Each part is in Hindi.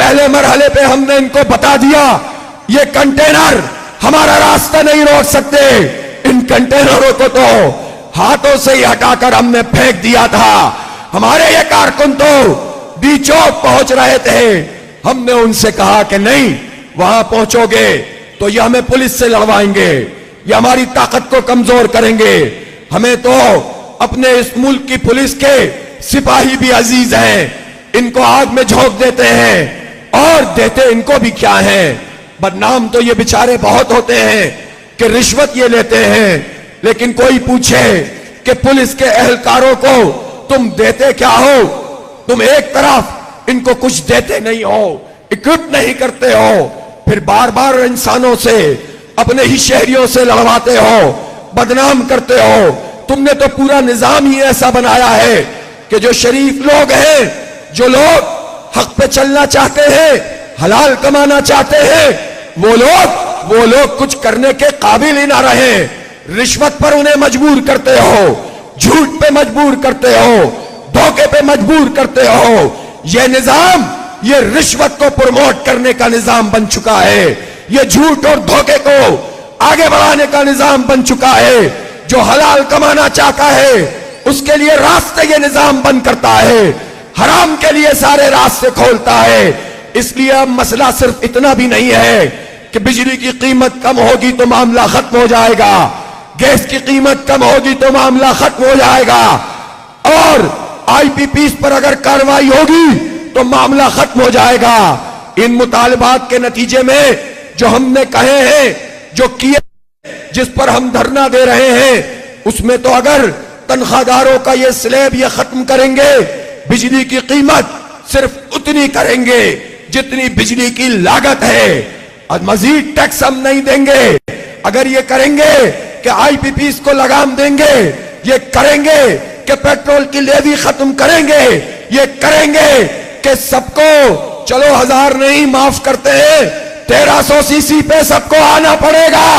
पहले मरहले पे हमने इनको बता दिया ये कंटेनर हमारा रास्ता नहीं रोक सकते। इन कंटेनरों को तो हाथों से ही हटाकर हमने फेंक दिया था। हमारे ये कारकुन तो बीचौक पहुंच रहे थे। हमने उनसे कहा कि नहीं, वहां पहुंचोगे तो ये हमें पुलिस से लड़वाएंगे, ये हमारी ताकत को कमजोर करेंगे। हमें तो अपने इस मुल्क की पुलिस के सिपाही भी अजीज हैं। इनको आग में झोंक देते हैं और देते इनको भी क्या है, बदनाम तो ये बेचारे बहुत होते हैं कि रिश्वत ये लेते हैं। लेकिन कोई पूछे कि पुलिस के एहलकारों को तुम देते क्या हो? तुम एक तरफ इनको कुछ देते नहीं हो, इक्विप नहीं करते हो, फिर बार बार इंसानों से, अपने ही शहरियों से लड़वाते हो, बदनाम करते हो। तुमने तो पूरा निजाम ही ऐसा बनाया है कि जो शरीफ लोग हैं, जो लोग हक पे चलना चाहते हैं, हलाल कमाना चाहते हैं, वो लोग कुछ करने के काबिल ही ना रहे। रिश्वत पर उन्हें मजबूर करते हो, झूठ पे मजबूर करते हो, धोखे पे मजबूर करते हो। यह निजाम, ये रिश्वत को प्रमोट करने का निजाम बन चुका है। ये झूठ और धोखे को आगे बढ़ाने का निजाम बन चुका है। जो हलाल कमाना चाहता है उसके लिए रास्ते ये निजाम बंद करता है, हराम के लिए सारे रास्ते खोलता है। इसलिए अब मसला सिर्फ इतना भी नहीं है कि बिजली की कीमत कम होगी तो मामला खत्म हो जाएगा, गैस की कीमत कम होगी तो मामला खत्म हो जाएगा, और आईपीपी पर अगर कार्रवाई होगी तो मामला खत्म हो जाएगा। इन मुतालबात के नतीजे में जो हमने कहे हैं, जो किए, जिस पर हम धरना दे रहे हैं, उसमें तो अगर तनख्वाहदारों का ये स्लैब ये खत्म करेंगे, बिजली की कीमत सिर्फ उतनी करेंगे जितनी बिजली की लागत है, और मजीद टैक्स हम नहीं देंगे। अगर ये करेंगे कि आईपीपी को लगाम देंगे, ये करेंगे कि पेट्रोल की लेवी खत्म करेंगे, ये करेंगे कि सबको, चलो 1000 नहीं माफ करते हैं, 1300 सीसी पे सबको आना पड़ेगा।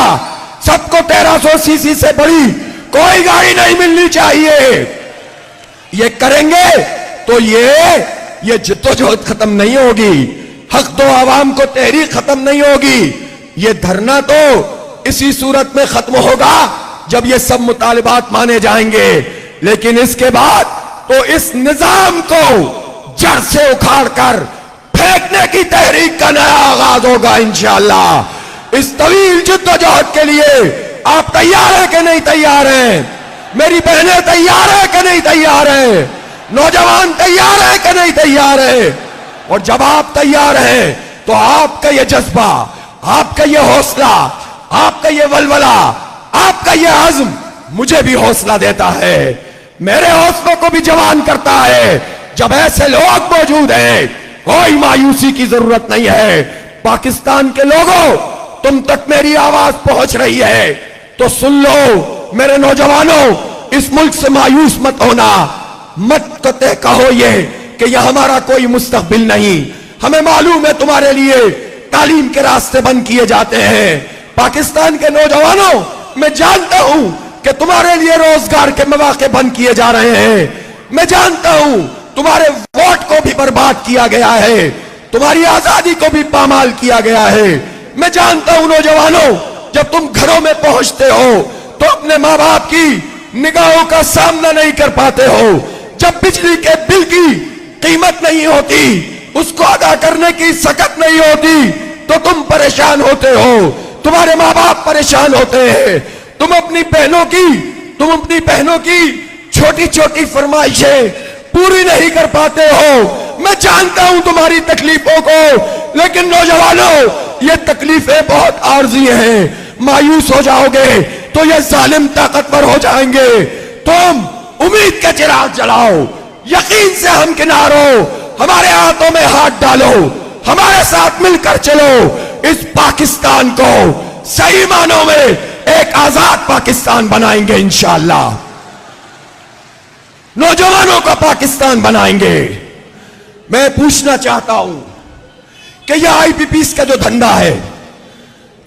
सबको 1300 सीसी से बड़ी कोई गाड़ी नहीं मिलनी चाहिए। ये करेंगे तो ये जिद्दोजहद खत्म नहीं होगी, हक दो आवाम को तहरीक खत्म नहीं होगी। ये धरना तो इसी सूरत में खत्म होगा जब ये सब मुतालिबात माने जाएंगे। लेकिन इसके बाद तो इस निजाम को जड़ से उखाड़कर फेंकने की तहरीक का नया आगाज होगा इंशाअल्लाह। इस तवील जिद्दोजहद के लिए आप तैयार हैं कि नहीं तैयार हैं? मेरी बहनें तैयार है कि नहीं तैयार है? नौजवान तैयार है कि नहीं तैयार है? और जब आप तैयार हैं तो आपका ये जज्बा, आपका ये हौसला, आपका ये वलवला, आपका ये अज़्म मुझे भी हौसला देता है, मेरे हौसलों को भी जवान करता है। जब ऐसे लोग मौजूद हैं, कोई मायूसी की जरूरत नहीं है। पाकिस्तान के लोगों, तुम तक मेरी आवाज पहुंच रही है तो सुन लो मेरे नौजवानों, इस मुल्क से मायूस मत होना, मत कते कहो ये कि यह हमारा कोई मुस्तकबिल नहीं। हमें मालूम है तुम्हारे लिए तालीम के रास्ते बंद किए जाते हैं। पाकिस्तान के नौजवानों, मैं जानता हूं कि तुम्हारे लिए रोजगार के मौके बंद किए जा रहे हैं। मैं जानता हूं तुम्हारे वोट को भी बर्बाद किया गया है, तुम्हारी आजादी को भी पामाल किया गया है। मैं जानता हूं नौजवानों, जब तुम घरों में पहुंचते हो तो अपने माँ बाप की निगाहों का सामना नहीं कर पाते हो। जब बिजली के बिल की कीमत नहीं होती, उसको अदा करने की सकत नहीं होती, तो तुम परेशान होते हो, तुम्हारे माँ बाप परेशान होते हैं। तुम अपनी बहनों की छोटी छोटी फरमाइशें पूरी नहीं कर पाते हो। मैं जानता हूं तुम्हारी तकलीफों को, लेकिन नौजवानों, ये तकलीफें बहुत आर्जी हैं। मायूस हो जाओगे तो ये जालिम ताकतवर हो जाएंगे। तुम उम्मीद के चिराग जलाओ, यकीन से हम किनारो, हमारे हाथों में हाथ डालो, हमारे साथ मिलकर चलो। इस पाकिस्तान को सही मानों में एक आजाद पाकिस्तान बनाएंगे इंशाअल्लाह। नौजवानों का पाकिस्तान बनाएंगे। मैं पूछना चाहता हूं कि यह आईपीपी का जो धंधा है,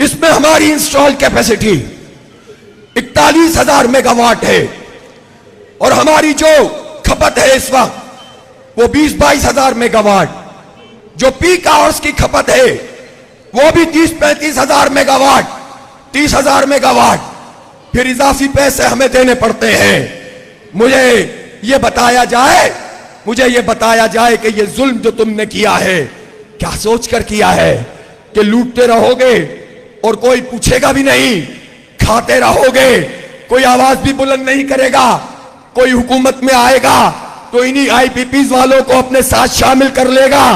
इसमें हमारी इंस्टॉल कैपेसिटी 41,000 मेगावाट है और हमारी जो खपत है इस वक्त वो 20-22 हजार मेगावाट। जो पीक आवर्स की खपत है वो भी 30-35 हजार मेगावाट, 30,000 मेगावाट, फिर इजाफी पैसे हमें देने पड़ते हैं। मुझे ये बताया जाए कि ये जुल्म जो तुमने किया है, क्या सोचकर किया है कि लूटते रहोगे और कोई पूछेगा भी नहीं, खाते रहोगे, कोई आवाज भी बुलंद नहीं करेगा, कोई हुकूमत में आएगा तो इन्हीं आईपीपीज वालों को अपने साथ शामिल कर लेगा,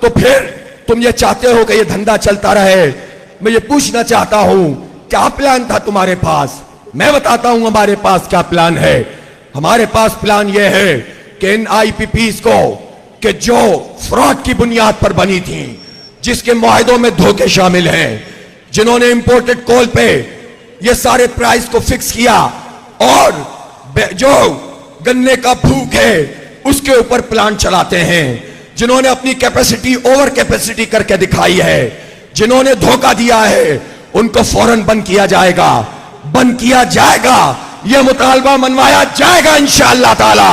तो फिर तुम ये चाहते हो कि ये धंधा चलता रहे। मैं ये पूछना चाहता हूं, क्या प्लान था तुम्हारे पास? मैं बताता हूं हमारे पास क्या प्लान है। हमारे पास प्लान ये है कि इन आईपीपीज को, कि जो फ्रॉड की बुनियाद पर बनी थी, जिसके मुआहदों में धोखे शामिल हैं, जिन्होंने इंपोर्टेड कोल पे ये सारे प्राइस को फिक्स किया और जो गन्ने का भूख है उसके ऊपर प्लांट चलाते हैं, जिन्होंने अपनी कैपेसिटी ओवर कैपेसिटी करके दिखाई है, जिन्होंने धोखा दिया है, उनको फौरन बंद किया जाएगा, बंद किया जाएगा। यह मुतालबा मनवाया जाएगा इंशाअल्लाह ताला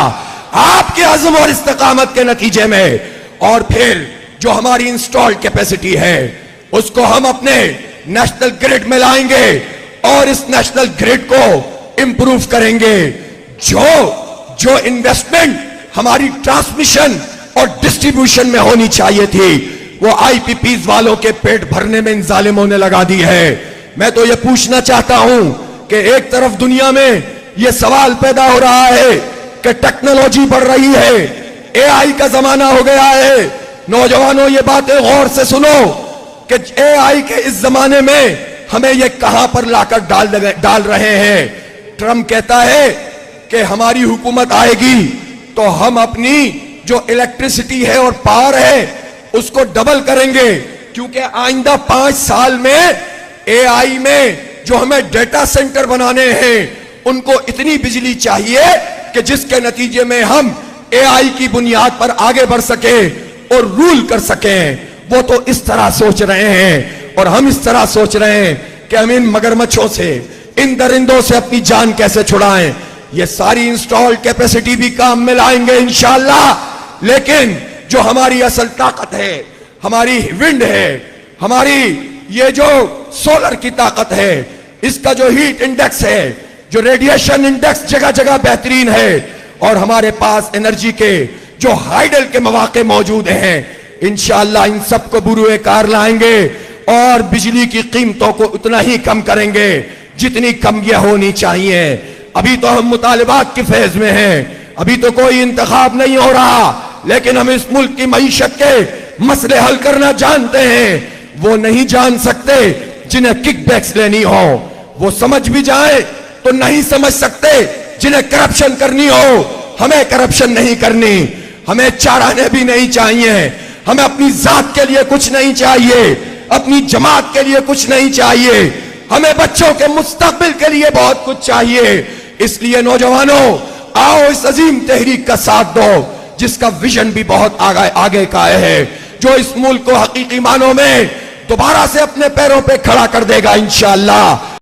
आपके अज़्म और इस्तिकामत के नतीजे में। और फिर जो हमारी इंस्टॉल्ड कैपेसिटी है उसको हम अपने नेशनल ग्रिड में लाएंगे और इस नेशनल ग्रिड को इंप्रूव करेंगे। जो इन्वेस्टमेंट हमारी ट्रांसमिशन और डिस्ट्रीब्यूशन में होनी चाहिए थी, वो आईपीपीज वालों के पेट भरने में इन जालिमों ने लगा दी है। मैं तो ये पूछना चाहता हूं कि एक तरफ दुनिया में ये सवाल पैदा हो रहा है कि टेक्नोलॉजी बढ़ रही है, एआई का जमाना हो गया है। नौजवानों, ये बातें गौर से सुनो कि एआई के इस जमाने में हमें ये कहां पर लाकर डाल रहे हैं। ट्रम्प कहता है कि हमारी हुकूमत आएगी तो हम अपनी जो इलेक्ट्रिसिटी है और पावर है उसको डबल करेंगे, क्योंकि आइंदा 5 साल में एआई में जो हमें डेटा सेंटर बनाने हैं उनको इतनी बिजली चाहिए कि जिसके नतीजे में हम एआई की बुनियाद पर आगे बढ़ सके और रूल कर सकें। वो तो इस तरह सोच रहे हैं और हम इस तरह सोच रहे हैं कि हम इन मगरमच्छों से, इन दरिंदों से अपनी जान कैसे छुड़ाएं। ये सारी इंस्टॉल्ड कैपेसिटी भी काम में लाएंगे इंशाअल्लाह। लेकिन जो हमारी असल ताकत है, हमारी विंड है, हमारी ये जो सोलर की ताकत है, इसका जो हीट इंडेक्स है, जो रेडिएशन इंडेक्स जगह जगह बेहतरीन है, और हमारे पास एनर्जी के जो हाइडल के मौके मौजूद हैं, इंशाअल्लाह इन सबको बुरुए कार लाएंगे और बिजली की कीमतों को उतना ही कम करेंगे जितनी कम ये होनी चाहिए। अभी तो हम मुतालिबात की फेज में हैं, अभी तो कोई इंतखाब नहीं हो रहा, लेकिन हम इस मुल्क की मईशत के मसले हल करना जानते हैं। वो नहीं जान सकते जिन्हें किकबैक्स लेनी हो, वो समझ भी जाए तो नहीं समझ सकते जिन्हें करप्शन करनी हो। हमें करप्शन नहीं करनी, हमें चाराने भी नहीं चाहिए, हमें अपनी जात के लिए कुछ नहीं चाहिए, अपनी जमात के लिए कुछ नहीं चाहिए, हमें बच्चों के मुस्तकबिल के लिए बहुत कुछ चाहिए। इसलिए नौजवानों, आओ इस अजीम तहरीक का साथ दो जिसका विजन भी बहुत आगे का है, जो इस मुल्क को हकीकी मानों में दोबारा से अपने पैरों पे खड़ा कर देगा इंशाअल्लाह।